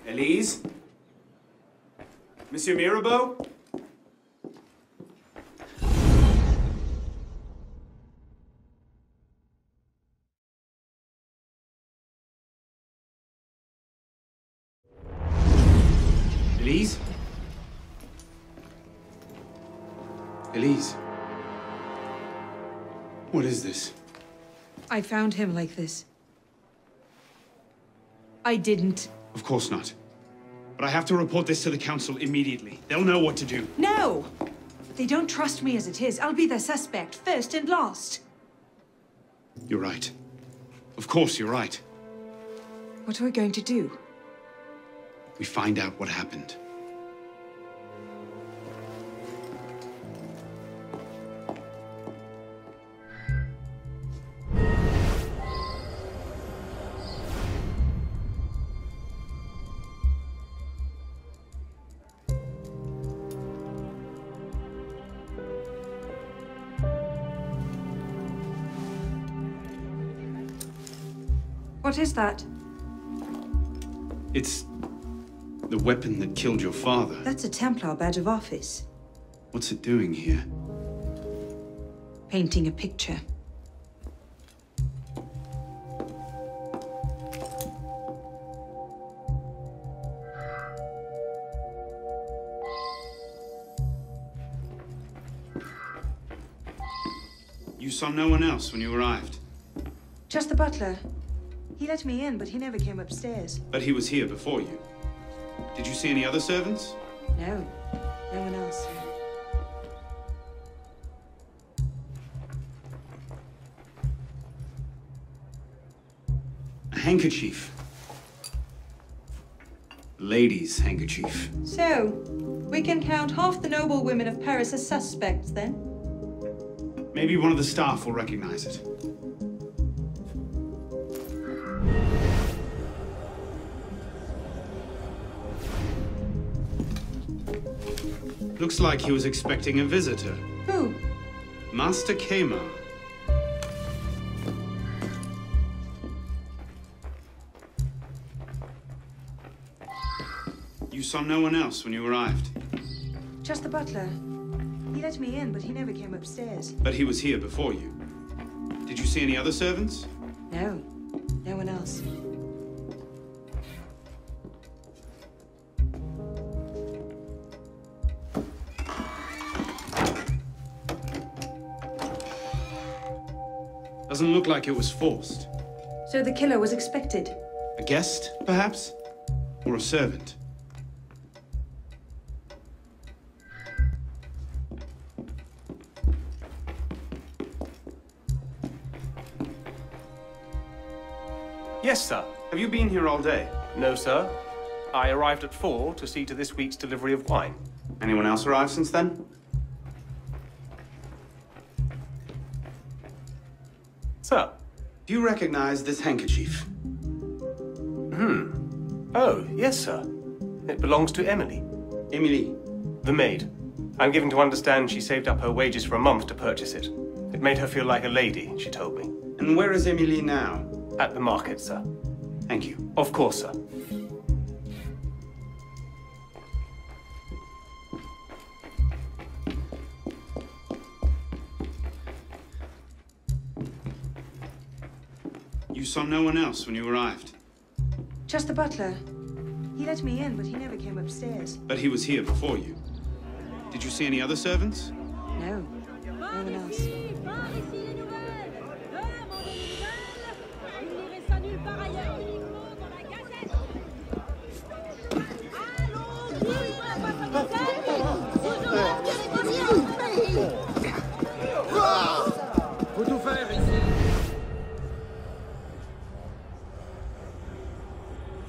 Elise? Monsieur Mirabeau? Elise? Elise? What is this? I found him like this. I didn't. Of course not. But I have to report this to the council immediately. They'll know what to do. No! They don't trust me as it is. I'll be their suspect, first and last. You're right. Of course you're right. What are we going to do? We find out what happened. What is that? It's the weapon that killed your father. That's a Templar badge of office. What's it doing here? Painting a picture. You saw no one else when you arrived? Just the butler. He let me in, but he never came upstairs. But he was here before you. Did you see any other servants? No. No one else. A handkerchief. Lady's handkerchief. So, we can count half the noble women of Paris as suspects, then? Maybe one of the staff will recognize it. Looks like he was expecting a visitor. Who? Master Kema. You saw no one else when you arrived? Just the butler. He let me in, but he never came upstairs. But he was here before you. Did you see any other servants? No. No one else. Doesn't look like it was forced. So the killer was expected? A guest, perhaps? Or a servant? Yes, sir. Have you been here all day? No, sir. I arrived at 4 to see to this week's delivery of wine. Anyone else arrived since then? Sir? Do you recognize this handkerchief? Oh, yes, sir. It belongs to Emily. Emily. The maid. I'm given to understand she saved up her wages for a month to purchase it. It made her feel like a lady, she told me. And where is Emily now? At the market, sir. Thank you. Of course, sir. You saw no one else when you arrived? Just the butler. He let me in, but he never came upstairs. But he was here before you. Did you see any other servants? No. No one else. Faut tout faire ici.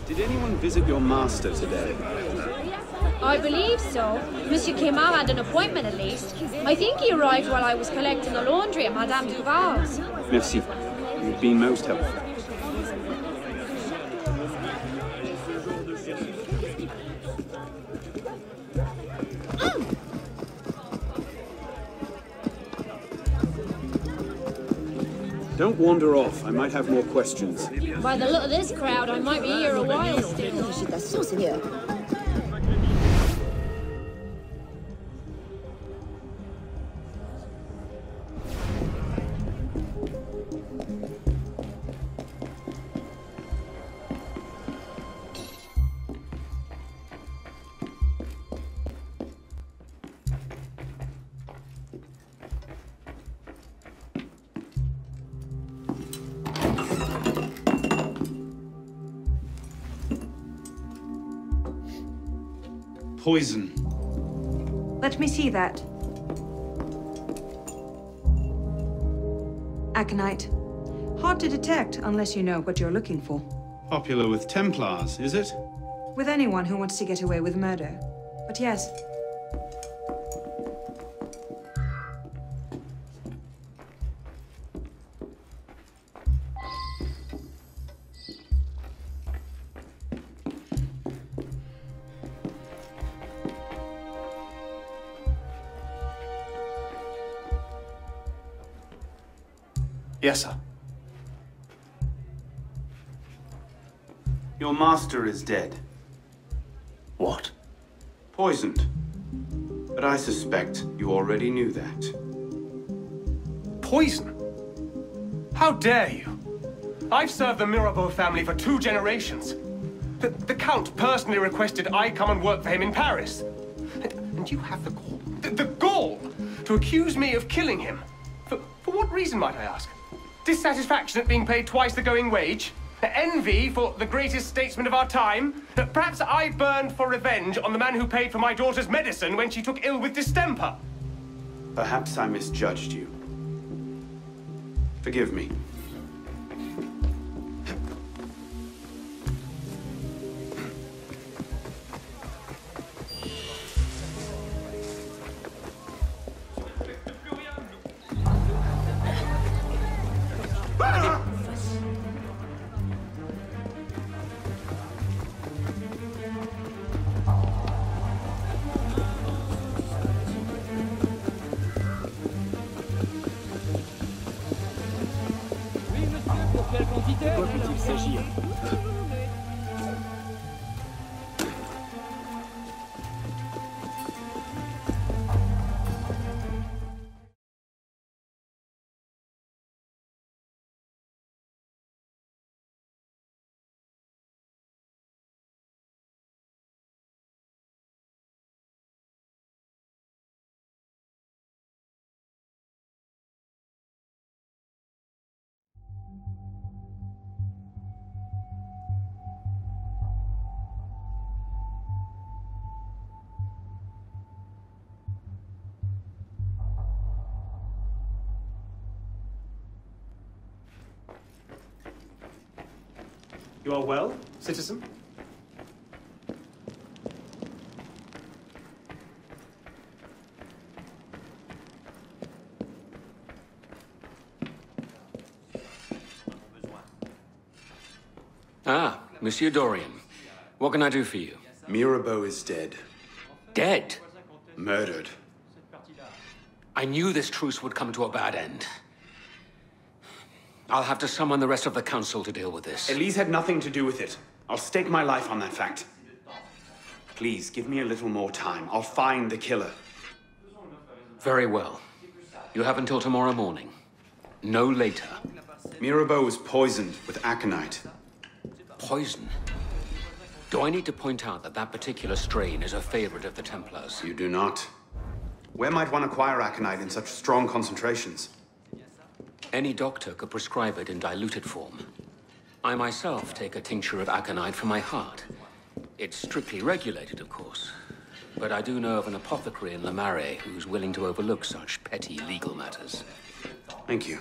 Did anyone visit your master today? I believe so. Monsieur Kema had an appointment at least. I think he arrived while I was collecting the laundry at Madame Duval's. Merci. You've been most helpful. Don't wander off. I might have more questions. By the look of this crowd, I might be here a while still. Poison. Let me see that. Aconite. Hard to detect unless you know what you're looking for. Popular with Templars, is it? With anyone who wants to get away with murder. But yes. Yes, sir. Your master is dead. What? Poisoned. But I suspect you already knew that. Poison? How dare you? I've served the Mirebeau family for 2 generations. The Count personally requested I come and work for him in Paris. And you have the gall, the gall, to accuse me of killing him. For what reason, might I ask? Dissatisfaction at being paid twice the going wage? Envy for the greatest statesman of our time? Perhaps I burned for revenge on the man who paid for my daughter's medicine when she took ill with distemper. Perhaps I misjudged you. Forgive me. You are well, citizen? Ah, Monsieur Dorian. What can I do for you? Mirebeau is dead. Dead? Murdered. I knew this truce would come to a bad end. I'll have to summon the rest of the council to deal with this. Elise had nothing to do with it. I'll stake my life on that fact. Please, give me a little more time. I'll find the killer. Very well. You have until tomorrow morning. No later. Mirebeau was poisoned with aconite. Poison? Do I need to point out that that particular strain is a favorite of the Templars? You do not. Where might one acquire aconite in such strong concentrations? Any doctor could prescribe it in diluted form. I myself take a tincture of aconite for my heart. It's strictly regulated, of course. But I do know of an apothecary in Le Marais who's willing to overlook such petty legal matters. Thank you.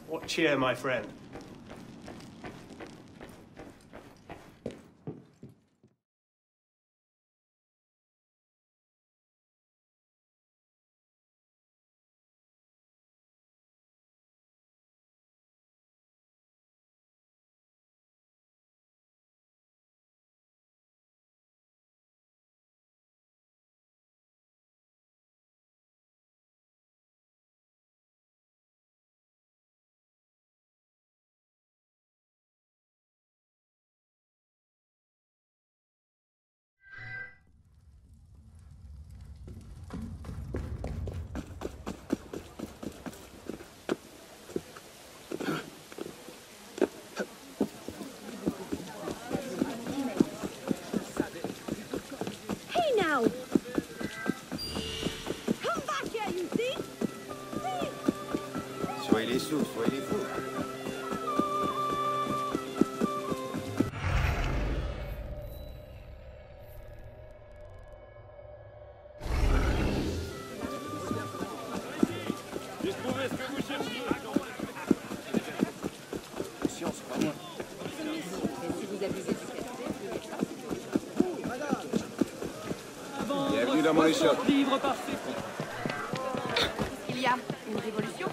What cheer, my friend? sous, soit il est fou. Bienvenue dans mon échoppe. Il y a une révolution?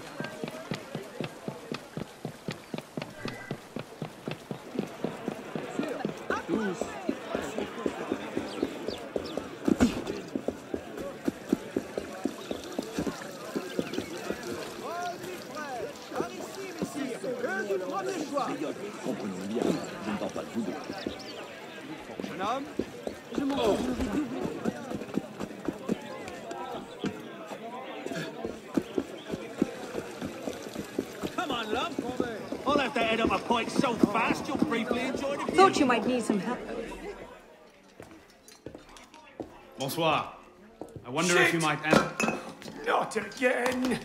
Comprenons bien, je ne parle pas de vous deux. Jeune homme, Je m'en vais double. Come on, love. I'll have to head up a pint so fast you'll briefly enjoy the view. Thought you might need some help. Bonsoir. I wonder if you might answer. Not again!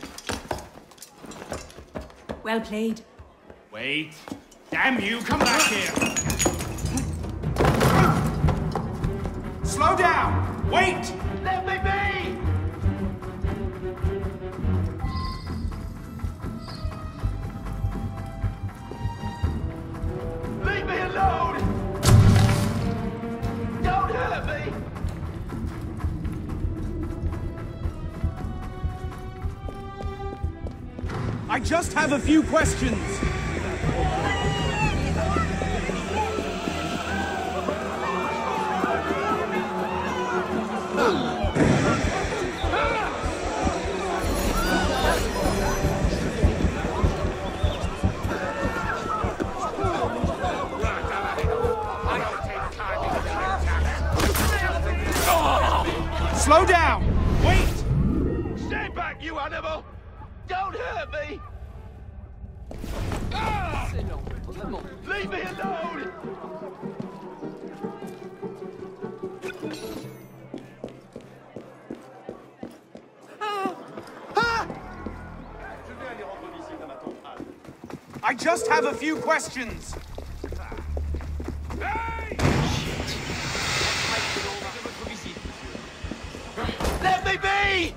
Well played. Wait. Damn you, come back here! Slow down! Wait! Let me be! Leave me alone! Don't hurt me! I just have a few questions. Slow down! Wait! Stay back, you animal! Don't hurt me! Ah! Leave me alone! I just have a few questions. Hey! Let me be!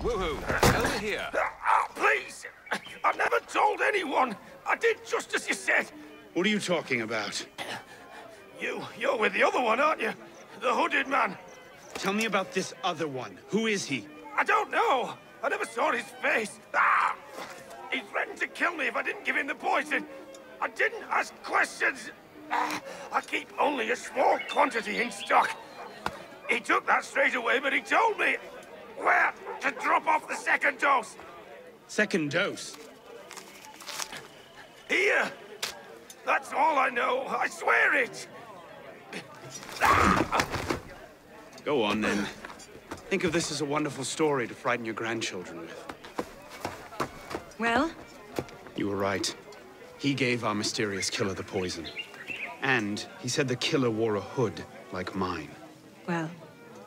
woohoo, over here. Please! I've never told anyone! I did just as you said! What are you talking about? You're with the other one, aren't you? The hooded man. Tell me about this other one. Who is he? I don't know! I never saw his face! Ah! He threatened to kill me if I didn't give him the poison! I didn't ask questions! Ah! I keep only a small quantity in stock. He took that straight away, but he told me where to drop off the second dose. Second dose? Here! That's all I know, I swear it! Ah! Go on, then. Think of this as a wonderful story to frighten your grandchildren with. Well? You were right. He gave our mysterious killer the poison. And he said the killer wore a hood like mine. Well,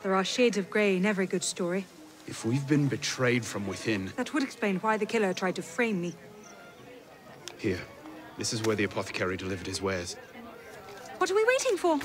there are shades of grey in every good story. If we've been betrayed from within... That would explain why the killer tried to frame me. Here. This is where the apothecary delivered his wares. What are we waiting for?